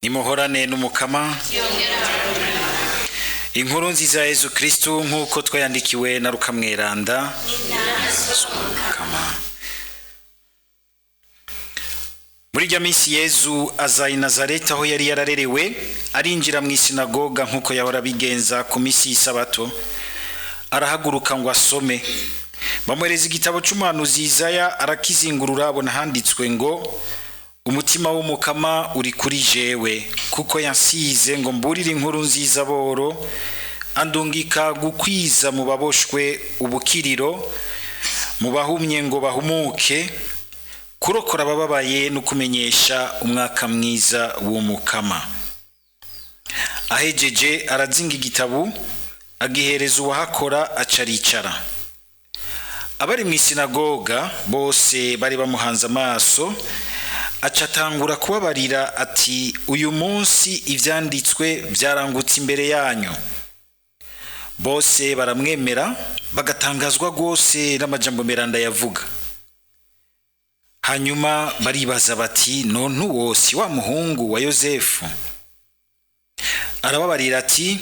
nimuhorane n'umukama. Inkuru nziza ya Yesu Kristo nk'uko twayandikiwe na Luka Mweranda. Muri rya minsi Yesu aza i Nazareti aho yari yararerewe, arinjira mu isinagoga nk'uko yahora bigenza ku minsi y'Isabato. Arahaguruka ngo asome. Bamwereza igitabo cy'umuhanuzi Isaya, arakizingurura abona handitswe ngo, umutima w'umukama uri kuri jewe, kuko yansize ngo mburire inkuru nziza boro, andungika gukwiza mu baboshwe ubukiriro, mu bahumye ngo bahumuke, kurokora abababaye no kumenyesha umwaka mwiza w'umukama. Ahejeje arazinga igitabo, agihereza uwahakora, acaricara. Abari mu isinagoga bose bari bamuhanze amaso, acatangura kubabarira ati, uyu munsi ivyanditswe vyarangutse imbere yanyu. Bose baramwemera, bagatangazwa rwose n'amajambo Mweranda yavuga. Hanyuma baribaza bati, none uwo si wa muhungu wa Yosefu? Arababarira ati,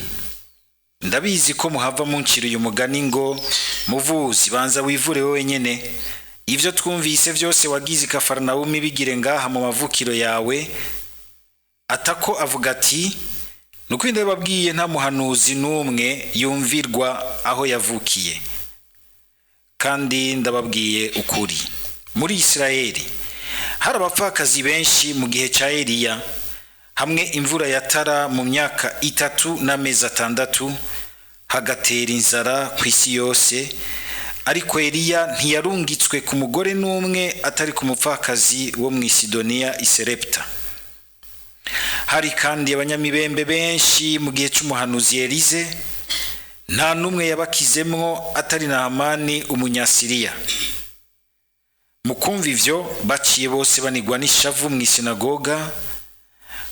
ndabizi ko muhava muncira uyu mugani ngo, muvuzi banza wivure wowe nyene, ivyo twumvise vyose wagize Kafarnawumi bigire ngaha mu mavukiro yawe. Atako avuga ati, nuko ndababwiye nta muhanuzi n'umwe yumvirwa aho yavukiye. Kandi ndababwiye ukuri, muri Isirayeli hari abapfakazi benshi mu gihe ca Eliya, hamwe imvura yatara mu myaka 3 n'amezi 6, hagatera inzara ku isi yose. Ariko Eliya ntiyarungitswe ku mugore n'umwe atari ku mupfakazi wo mu Sidoniya i Sarepta. Hari kandi abanyamibembe benshi mu gihe cy'umuhanuzi Elize, nta n'umwe yabakizemwo atari Nahamani umunyasiriya. Mu kumva ivyo baciye bose banigwa n'ishavu mu isinagoga,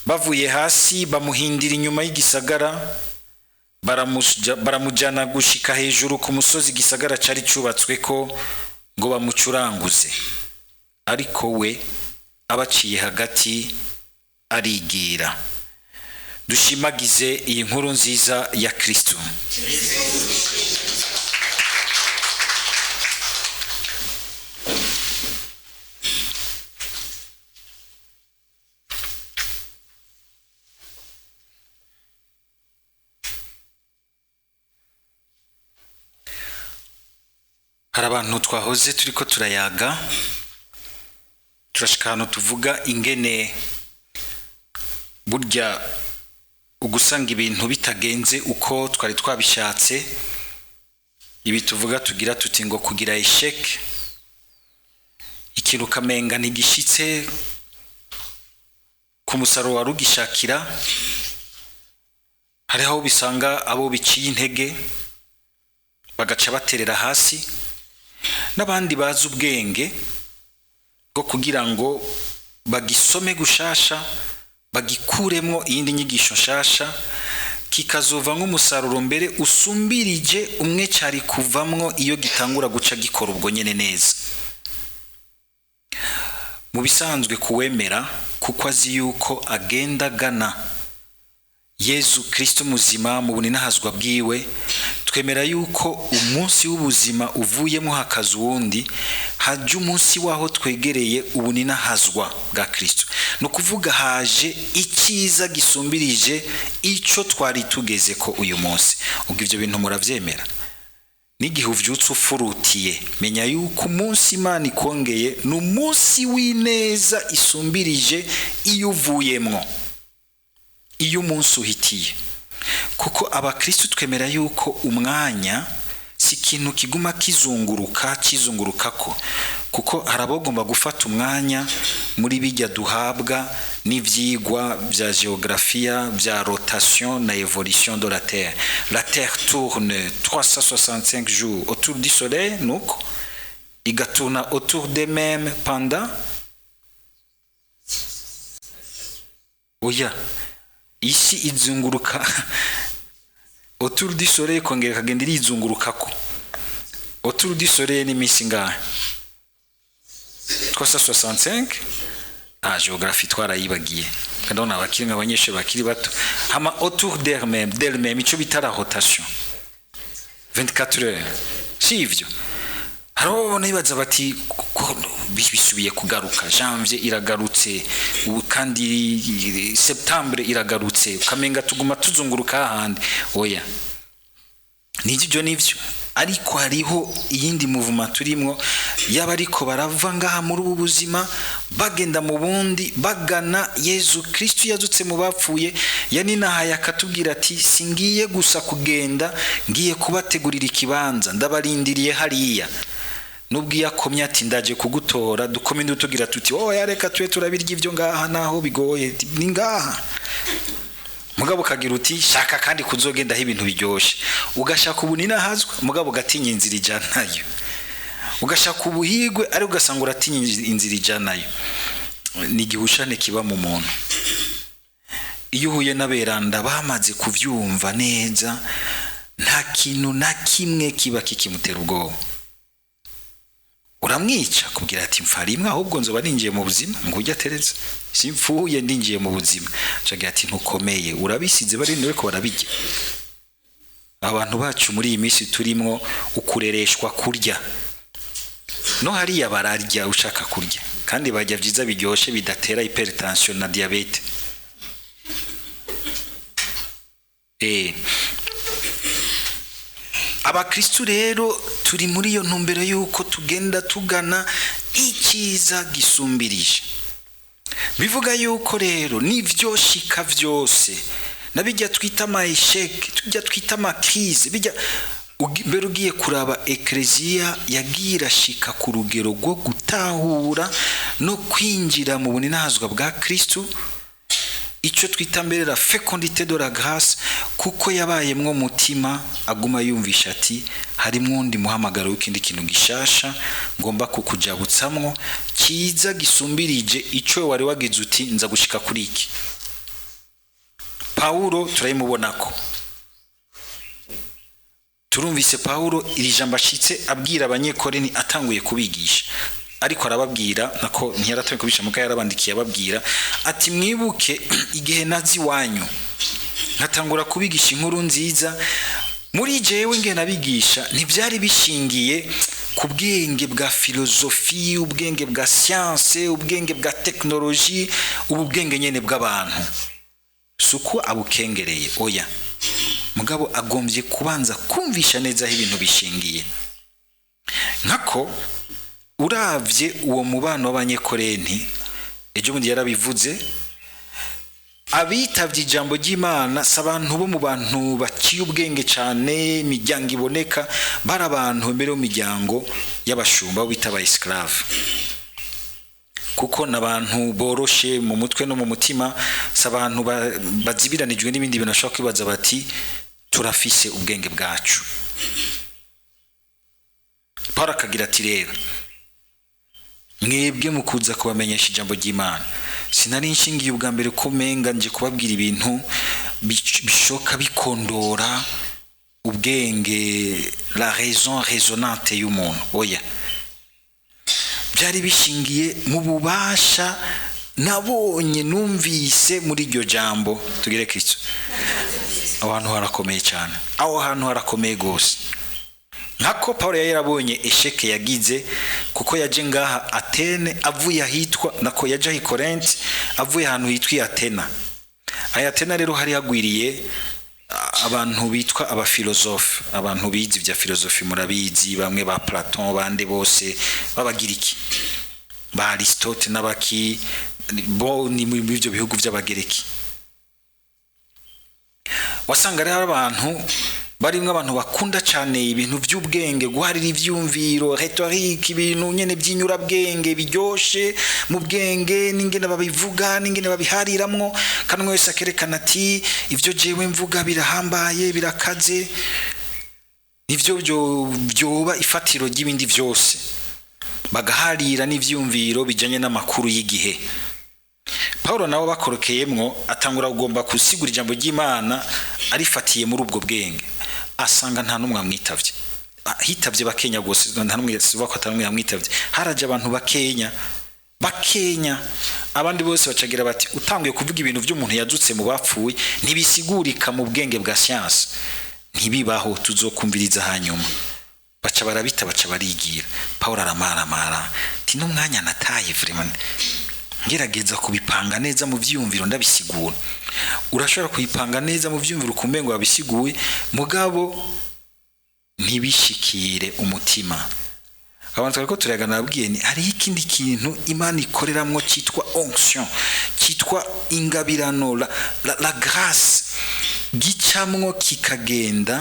bavuye hasi bamuhindira inyuma y'igisagara, baramujana gushika hejuru ku musozi igisagara cari cubatsweko ngo bamucuranguze. Ariko we abaciye hagati arigira. Dushimagize iyi nkuru nziza ya Kristo. Hari abantu twahoze turiko turayaga, turashika hano tuvuga ingene burya ugusanga ibintu bitagenze uko twari twabishatse. Ibi tuvuga tugira tuti ngo kugira isheke, ikintu kamenga ntigishitse ku musaruro warugishakira. Hari aho bisanga abo biciye intege bagaca baterera hasi, n'abandi bazi ubwenge bwo kugira ngo bagisome gushasha, bagikuremwo iyindi nyigisho nshasha, kikazova nk'umusaruro mbere usumbirije umwe cyari kuvamwo iyo gitangura guca gikora ubwo nyene neza. Mu bisanzwe kuwemera kuko azi yuko agenda gana Yesu Kristo muzima mu buninahazwa bwiwe, twemera yuko umunsi w'ubuzima uvuyemo hakaza uwundi, haje umunsi waho twegereye ubuninahazwa bwa Kristo. No kuvuga haje icyiza gisumbirije ico twari tugeze ko uyu munsi. Ubwo ivyo bintu muravyemera? N'igihe uvyutse ufurutiye, menya yuko umunsi Imana ikongeye n'umunsi w'ineza isumbirije iyo uvuyemwo, iyo umunsi uhitiye. Kuko abakristo twemera yuko umwanya si ikintu kiguma kizungurukako, kuko harabogomba gufata umwanya muri bijya duhabwa n'ivyigwa vya geografia vya rotation na évolution de la Terre. La Terre tourne 365 jours autour du soleil, nuko igatourna autour d'elle-même pendant isi izunguruka autour du soleil, kongera kagenda irizungurukako. Autour du soleil ni misi ngahe? 365 geographie twarayibagiye kandi on abakiri nk'abanyeshuri bakiri bato hama autour d'elle-même ico bitara rotation 24 heures sivyo haro nibaza bati bisubiye kugaruka janvier iragarutse kandi septembre iragarutse kamenga tuguma tuzunguruka ahandi oya nivyo ariko hariho iyindi movement turimwo yaba ariko barava ngaha muri ubu buzima bagenda mu bundi bagana Yezu Kristo yazutse mu bapfuye yaninahaye akatubwira ati singiye gusa kugenda ngiye kubategurira ikibanza ndabarindiriye hariya nubwo yakomye ati ndaje kugutora dukome ndutugira tuti yareka tuye turabirya ivyo ngaha naho bigoye ni ngaha mugabo kagira uti shaka kandi kuzogenda aho ibintu biryoshe ugashaka ubunina hazwa mugabo gatinya inzira ijanayo ugashaka ubuhigwe ari ugasanga uratinya inzira ijanayo ni gihushane kiba mu muntu iyo uhuye n'aberanda bamaze kuvyumva neza nta kintu na kimwe kiba kikimutera ubwoba uramwica kubwira ati mfarimwe ahubwo nzoba ninjiye mu buzima ngujya tereza simfuye ndinjiye mu buzima cagira ati ntukomeye urabisize bari niwe ko barabijya abantu bacu muri iyi minsi turimwo ukurereshwa kurya no hariya bararya ushaka kurya kandi bajya vyiza biryoshe bidatera hypertension na diabete abakristu rero turi muri iyo ntumbero yuko tugenda tugana ikiza gisumbirije bivuga yuko rero nivyo shika vyose nabijya twita maesheke tujya twita makrize bijya mbere ugiye kuraba eklezia yagira shika ku rugero rwo gutahura no kwinjira mu buninazwa bwa Kristo ico twita mbere la fécondité de la grâce kuko yabayemwo mutima aguma yumvisha ati harimwo undi muhamagaro w'ikindi kintu gishasha ngomba kukujabutsamwo kiza gisumbirije ico wari wagize uti nza gushika kuri iki. Paulo turayimubonako turumvise Paulo iri jambo ashitse abwira abanyekoreni atanguye kubigisha ariko arababwira nako ntiyaratoye kubisha muka yarabandikiye ababwira ati mwibuke igihe nazi wanyu nkatangura kubigisha inkuru nziza muri jewe nge nabigisha ntivyari bishingiye ku bwenge bwa filosofi ubwenge bwa science ubwenge bwa technologie ubwenge nyene bw'abantu suko abukengereye oya mugabo agombye kubanza kumvisha neza aho ibintu bishingiye nkako uravye uwo mubano w'abanyekorenti ejo mundi yarabivuze abitavye ijambo ry'Imana sabantu bo mu bantu baciye ubwenge cyane imiryango iboneka bara abantu mbere mu miryango y'abashumba bita ba esclave kuko nabantu boroshe mu mutwe no mu mutima sabantu bazibiranijwe n'ibindi bintu ashaka kwibaza bati turafise ubwenge bwacu. Para kagira ati rero mwebwe mukuza kubamenyesha ijambo ry'Imana sinari nshingiye ubwa mbere ko menga nje kubabwira ibintu bishoka bikondora ubwenge la raison raisonnante y'umuntu oya byari bishingiye mu bubasha nabonye numvise muri iryo jambo tugire Kristo. Abantu harakomeye cyane aho hantu harakomeye gose nkako Paulo yarabonye esheke yagize kuko yaje ngaha Atene avuye ahitwa nako yaje hi Corinth avuye ahantu hitwa Atena. Atena rero hari hagwiriye abantu bitwa abafilosofe abantu bizi vya filosofi murabizi bamwe ba Platon bande bose babagiriki ba Aristote nabaki bo ni mu bivyo bihugu vy'abagereki wasanga rero abantu barimwe abantu bakunda cyane ibintu by'ubwenge guharira ivyumviro rhetorique ibintu nyene byinyura bwenge biryoshe mu bwenge n'ingene babivuga n'ingene babihariramwo kandi wese akerekana ati ivyo jewe mvuga birahambaye birakaze ivyo byoba ifatiro ry'ibindi vyose bagaharira n'ivyumviro bijanye n'amakuru y'igihe. Paulo nawe bakorokeyemwo atangura kugomba kusigura ijambo ry'Imana arifatiye muri ubwo bwenge asanga nta numwe amwitavye hitavye bakenya gose nta numwe sivuga ko atanumwe yamwitavye haraje abantu bakenya bakenya. Abandi bose bacagira bati utanguye kuvuga ibintu by'umuntu yadutse mu bapfuye ntibisigurika mu bwenge bwa siyansi, ntibibaho, tuzokumviriza hanyuma. Baca barabita, baca barigira. Pawulo aramaramara ati n'umwanya nataye vraiment ngerageza kubipanga neza mu vyumviro ndabisigura. Urashobora kuyipanga neza mu vyumviro kumengo wabisiguye, mugabo ntibishikire umutima. Abantu bariko turagana nabwiye ni hari ikindi kintu Imana ikoreramwo cyitwa onction, cyitwa ingabirano, la grâce, gicamwo kikagenda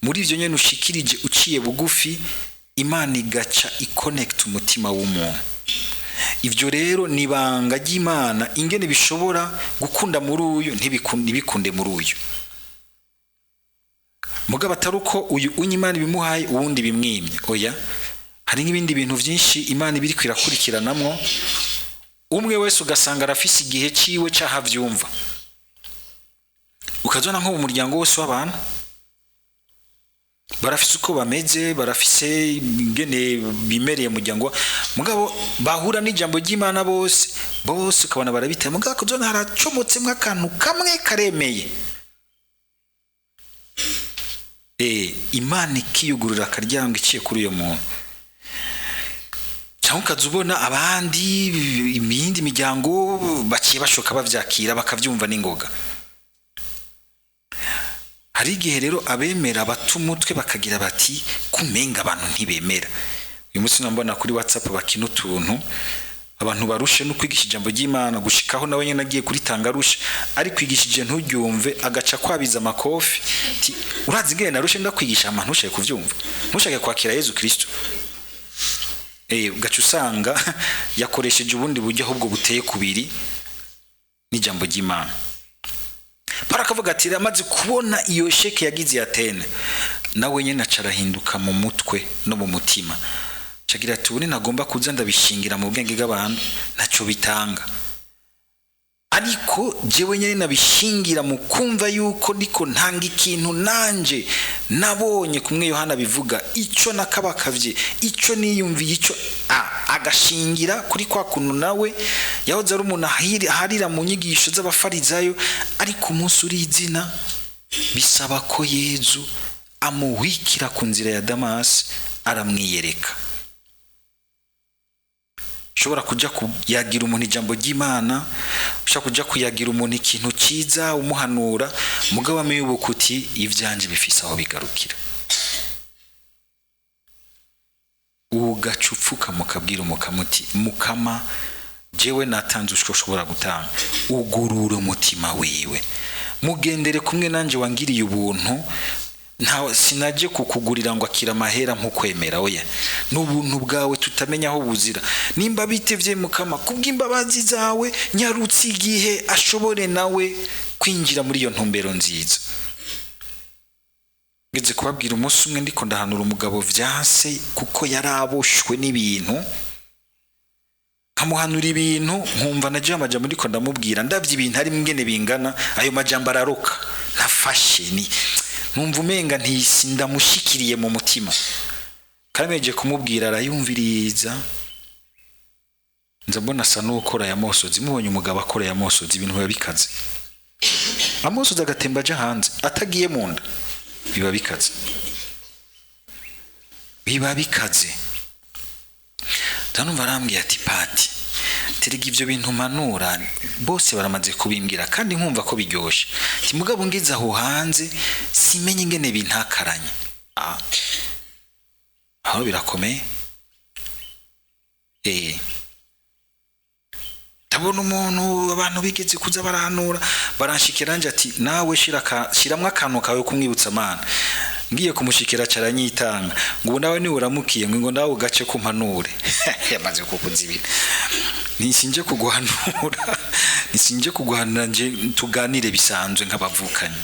muri ivyo nyene ushikirije uciye bugufi, Imana igaca iconnect umutima w'umuntu. Ivyo rero ni banga ry'Imana ingene bishobora gukunda muri uyu ntibikunde muri uyu. Mugabo ataruko uyu unyimana bimuhaye uwundi bimwimye. Oya, hari n'ibindi bintu vyinshi Imana ibiri kwirakurikiranamwo, umwe wese ugasanga arafise igihe ciwe cyahavyumva. Ukazona nko mu muryango wose w'abantu barafise uko bameze, barafise ingene bimereye muryango, mugabo bahura n'ijambo ry'Imana bose ukabona barabita, mugabo kuzona haracomotse mw'akantu kamwe karemeye. Imana ikiyugurura akaryango iciye kuri uyo muntu. Cyangwa ukazubona abandi imindi miryango baciye bashoka bavyakira bakavyumva n'ingoga. Hari igihe rero abemera batumutwe bakagira bati kumenga abantu ntibemera. Uyu munsi nambona kuri WhatsApp bakina utuntu abantu barushe no kwigisha ijambo ry'Imana gushikaho nawe nyene agiye kuri tangarusha, ari kwigishije nturyumve agaca kwabiza amakofi ati urazi ngene narushe ndakwigisha abantu ushaka kuvyumva, ntushake kwakira Yesu Kristo. Ugaca usanga yakoresheje ubundi buryo ahubwo buteye kubiri n'ijambo ry'Imana. Parakavuga ati amaze kubona iyo sheke yagize Atene, nawe nyene acarahinduka mu mutwe no mu mutima. Cagira ati ubu nagomba kuza ndabishingira mu bwenge bw'abantu naco bitanga, ariko jewe nyene nabishingira mu kumva yuko ndiko ntanga ikintu nanje nabonye kumwe Yohana bivuga ico nakabakavye, ico niyumviye, ico agashingira kuri kwa kuntu nawe yahoze ari umuntu harira mu nyigisho z'abafarizayo, ariko umunsi uri izina bisaba ko Yezu amuhwikira ku nzira ya Damasi aramwiyereka. Ushobora kuja kuyagira umuntu ijambo ry'Imana, ushobora kuja kuyagira umuntu ikintu ciza umuhanura, mugabo ameyubuka uti ivyanje bifise aho bigarukira. Ugacupfuka mukabwira umukamuti mukama jewe natanze ushobora gutanga, ugurure umutima wiwe, mugendere kumwe nanje wangiriye ubuntu, nta sinaje kukugurira ngo akira mahera nkukwemera. Oya, n'ubuntu bwawe tutamenya aho buzira. Nimba bitevye mukama kubw'imbabazi zawe nyarutse igihe ashobore nawe kwinjira muri iyo ntumbero nziza. Ngeze kubabwira umunsi umwe ndiko ndahanura umugabo vyase kuko yaraboshwe n'ibintu, kamuhanura ibintu nkumva naje amajambo ndiko ndamubwira ndavye ibintu ari mwene bingana, ayo majambo araroka nafashe ni numva umenga ndamushikiriye mu mutima. Kameje kumubwira arayumviriza, nza mbona asa n'ukora ya mosozi. Mubonye umugabo akora ya mosozi ibintu biba bikaze, amosozi agatemba aja hanze atagiye mu nda, biba bikaze, biba bikaze. Tanumva arambwiye ati Pati terega ivyo bintu manura bose baramaze kubimbwira kandi nkumva ko biryoshe, ati mugabo ngize aho hanze simenye ingene bintakaranye. Aho birakomeye. Tabona umuntu abantu bigeze kuza barahanura baranshikira nje ati nawe shiramwe akantu kawe kumwibutsa Mana. Ngiye kumushikira caranyitanga ngo nawe ni uramukiye ngo nawe ugace kumpanure. Yamaze kukuzibira. Nisinje kuguhanura, nisinje kuguhanura nje tuganire bisanzwe nk'abavukanye.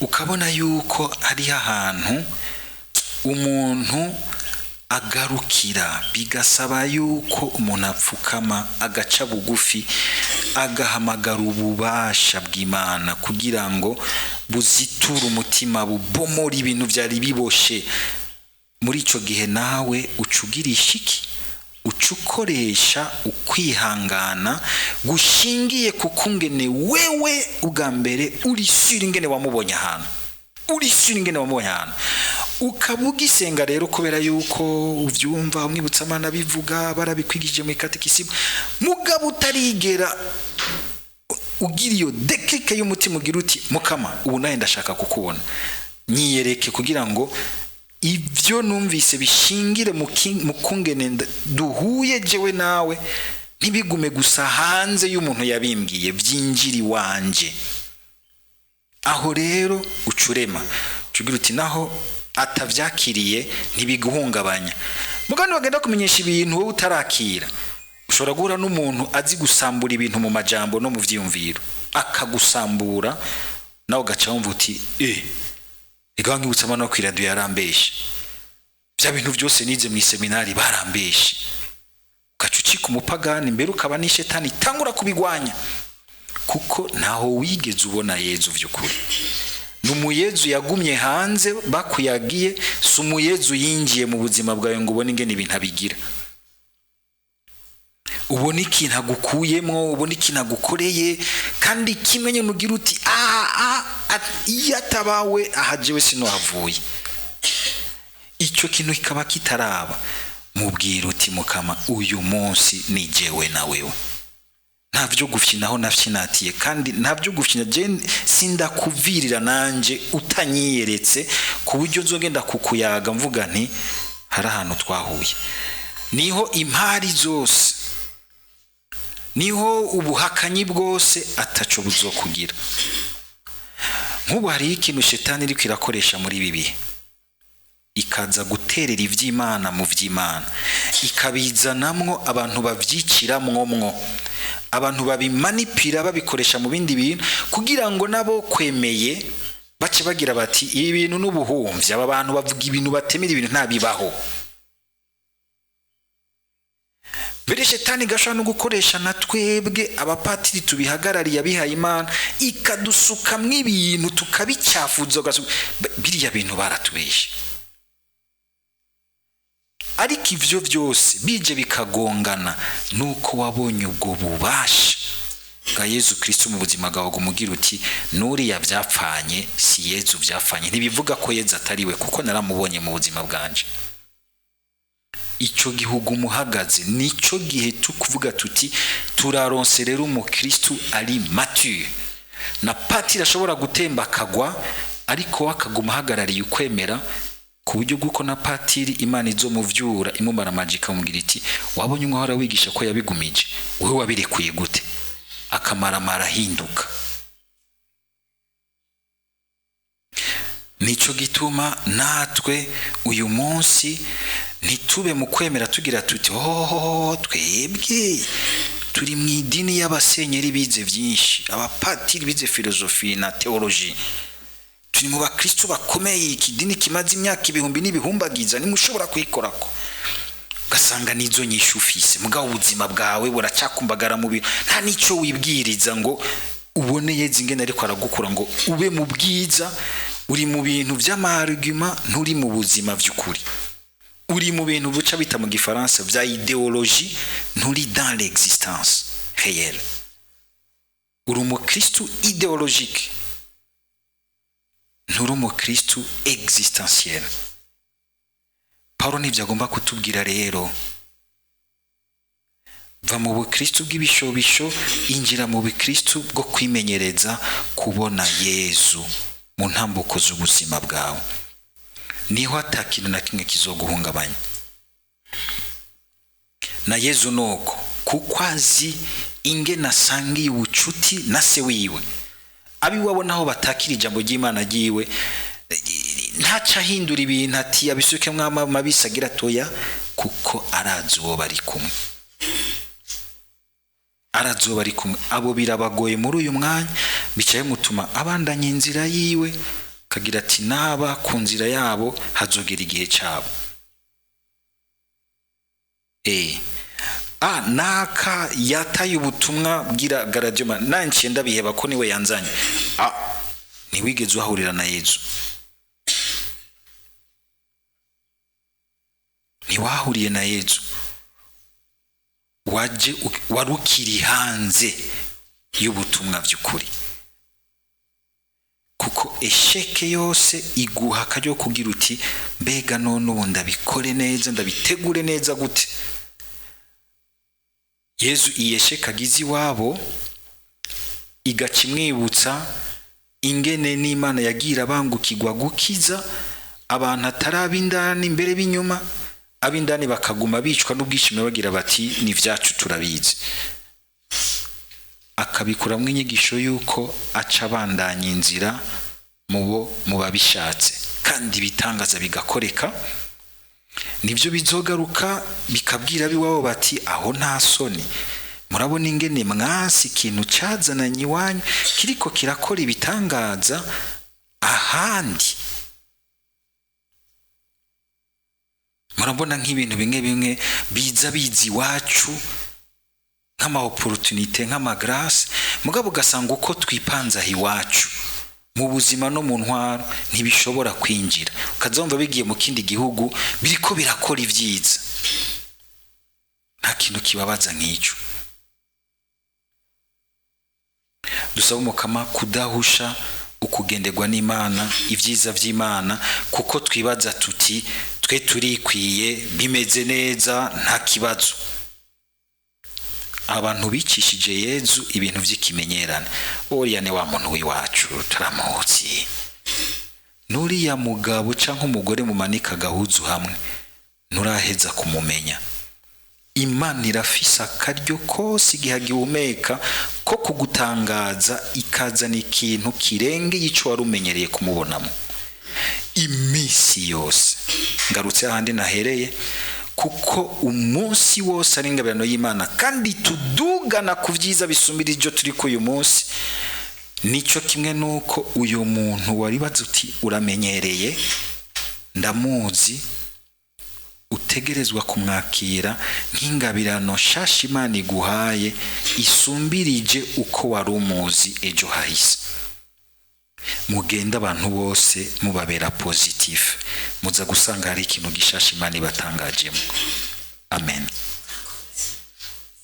Ukabona yuko ari ahantu umuntu agarukira, bigasaba yuko umuntu apfukama agaca bugufi agahamagara ububasha bw'Imana kugira ngo buzitura umutima, bubomora ibintu byari biboshe muri ico gihe nawe ucugirisha iki? Ucukoresha ukwihangana gushingiye kukungene wewe ubwa mbere uri sure ingene wamubonye ahantu, ukabugisenga rero kubera yuko uvyumva umwibutsa amana bivuga barabikwigije mu katekisimu, mugabo utarigera ugira iyo dekike y'umutima ugira uti Mukama ubu naye ndashaka kukubona, nyiyereke kugira ngo ibyo numvise bishingire mu kungene duhuye jewe nawe, ntibigume gusa hanze y'umuntu yabimbwiye, byinjiri wanje. Aho rero ucurema cugira uti naho atavyakiriye ntibiguhungabanya. Mugani wagenda kumenyesha ibintu wowe utarakira, ushobora guhura n'umuntu azi gusambura ibintu mu majambo no mu vyiyumviro, akagusambura nawe ugaca wumva uti ega nkibutsa amana ku radio yarambeshe, bya bintu byose nize mu seminari barambeshe, ugacucika umupagani mbere ukaba ni shetani tangura kubigwanya, kuko naho wigeze ubona Yezu vy'ukuri. Numuyezu yagumye hanze bakuyagiye, sumuyezu yinjiye mu buzima bwawe ngo ubone ingene ibintu abigira, ubone ikintu agukuyemo, ubone ikintu agukoreye, kandi kimenye nugira uti yatabawe ahajewe sino havuye. Icyo kintu kikaba kitaraba, mubwira uti Mukama uyu munsi ni jewe na wewe, ntavyo gufyinaho nafyinatiye, kandi ntavyo gufyina je sindakuvirira nanje utanyiyeretse, ku buryo nzogenda kukuyaga mvuga nti hari ahantu twahuye. Niho impari zose, niho ubuhakanyi bwose ataco buzokugira. Nk'ubu hari ikintu shetani iri kwirakoresha muri bibi, ikaza guterera ivy'Imana mu vy'Imana, ikabizanamwo abantu bavyikiramwo, abantu babimanipira babikoresha mu bindi bintu, kugira ngo nabo kwemeye bace bagira bati ibi bintu n'ubuhumvye, aba bantu bavuga ibintu batemera ibintu ntabibaho. Bere shetani gashana gukoresha na twebwe abapatiri tubihagarariye abihaye Imana, ikadusukamwo ibintu tukabicyafuza, biriya bintu baratubeshe. Ariko ivyo byose bije bikagongana nuko wabonye ubwo bubasha bwa Yezu Kristo mu buzima bwawe, umugira uti nuri yavyapfanye si Yezu vyapfanye. Ntibivuga ko Yezu atariwe, kuko naramubonye mu buzima bwanje. Ico gihugu muhagaze nico gihe tukuvuga tuti turaronse rero umukristo ari mature, na patiri ashobora gutemba akagwa, ariko wakaguma hagarariye ukwemera, ku buryo bw'uko na patiri Imana izomuvyura imumara magika umugira iti wabonye umwe hora wigisha ko yabigumije, wewe wabirekuye gute? Akamara marahinduka. Nico gituma natwe uyu munsi ntitube mu kwemera tugira tuti twebwe turi mu idini y'abasenyeri bize vyinshi, abapatiri bize filozofi na teoloji, turi mu bakristo bakomeye, ikidini kimaze imyaka ibihumbi n'ibihumbagiza, nimushobora kuyikorako. Ugasanga nizo nyishu ufise, mugabo ubuzima bwawe buracyakumbagara mu bintu, nta nico wibwiriza ngo ubone Yezu ingene ariko aragukura ngo ube mu bwiza. Uri mu bintu vy'amaruguma, nturi mu buzima vy'ukuri. Uri mu bintu buca bita mu gifaransa vya idéologie, nturi dans l'existence réelle. Uri umukristo idéologique, nturi umukristo existentiel. Paulo nivyo agomba kutubwira rero, va mu bukristo bw'ibishobisho injira mu bukristo bwo kwimenyereza kubona Yezu mu ntambuko z'ubuzima bwawe, niho atakintu na kimwe kizoguhungabanya. Na Yezu nuko kuko azi ingene asangiye ubucuti na se wiwe, abiwabo naho batakira ijambo ry'Imana ryiwe, ntaca hindura ibintu ati abisuke mwama mabisagira toya, kuko arazi uwo bari kumwe, arazuba ari kumwe. Abo birabagoye muri uyu mwanya, bicaye mutuma abandanye inzira yiwe, kagira ati naba ku nzira yabo hazogera igihe cyabo. Naka yataye ubutumwa bwira Garadiyoma, nanjye ndabiheba ko niwe yanzanye. Ntiwigeze uhahurira na Yezu. ntiwahuriye na Yesu, warukiri hanze y'ubutumwa by'ukuri, kuko esheke yose iguha akaryo kugira uti mbega none ubu ndabikore neza, ndabitegure neza gute. Yesu iyesheka agize iwabo igaca imwibutsa ingene n'Imana yagira abangukirwa gukiza abantu atarabindani imbere b'inyuma, abindani bakaguma bicwa n'ubwishime bagira bati ni vyacu turabizi. Akabikuramwo inyigisho yuko aca abandanya inzira mu babishatse, kandi bitangaza bigakoreka. Nibyo bizogaruka bikabwira biwabo bati aho nta soni, murabona ingene mwasi ikintu cyazananye iwanyu kiriko kirakora ibitangaza ahandi. Murabona nk'ibintu bimwe biza iwacu nk'ama opportunité nk'ama grâce, mugabo ugasanga uko twipanza iwacu mu buzima no mu ntwaro ntibishobora kwinjira, ukazumva bigiye mu kindi gihugu biriko birakora ivyiza. Nta kintu kibabaza nk'icyo. Dusaba Umukama kudahusha ukugenderwa n'Imana, ivyiza vy'Imana, kuko twibaza tuti twe turikwiye bimeze neza nta kibazo. Abantu bicishije Yesu ibintu vy'ikimenyerana, oya ne wa muntu w'iwacu turamuzi, nuriya mugabo canke umugore mumanika gahuzu hamwe nuraheza kumumenya. Imana irafise akaryo kose igihe gihumeka ko kugutangaza, ikazana ikintu kirengeye ico warumenyereye kumubonamo imisi yose. Ngarutse ahandi nahereye, kuko umunsi wose ari ingabirano y'Imana, kandi tudugana ku vyiza bisumbira ivyo turi ku uyu munsi. Nico kimwe nuko uyu muntu wari bazuti uramenyereye, ndamuzi, utegerezwa kumwakira nk'ingabirano shasha Imana iguhaye isumbirije uko wari umuzi ejo hahise. Mugenda abantu bose mubabera positif, muza gusanga hari ikintu gishasha Imana ibatangajemo. Amen.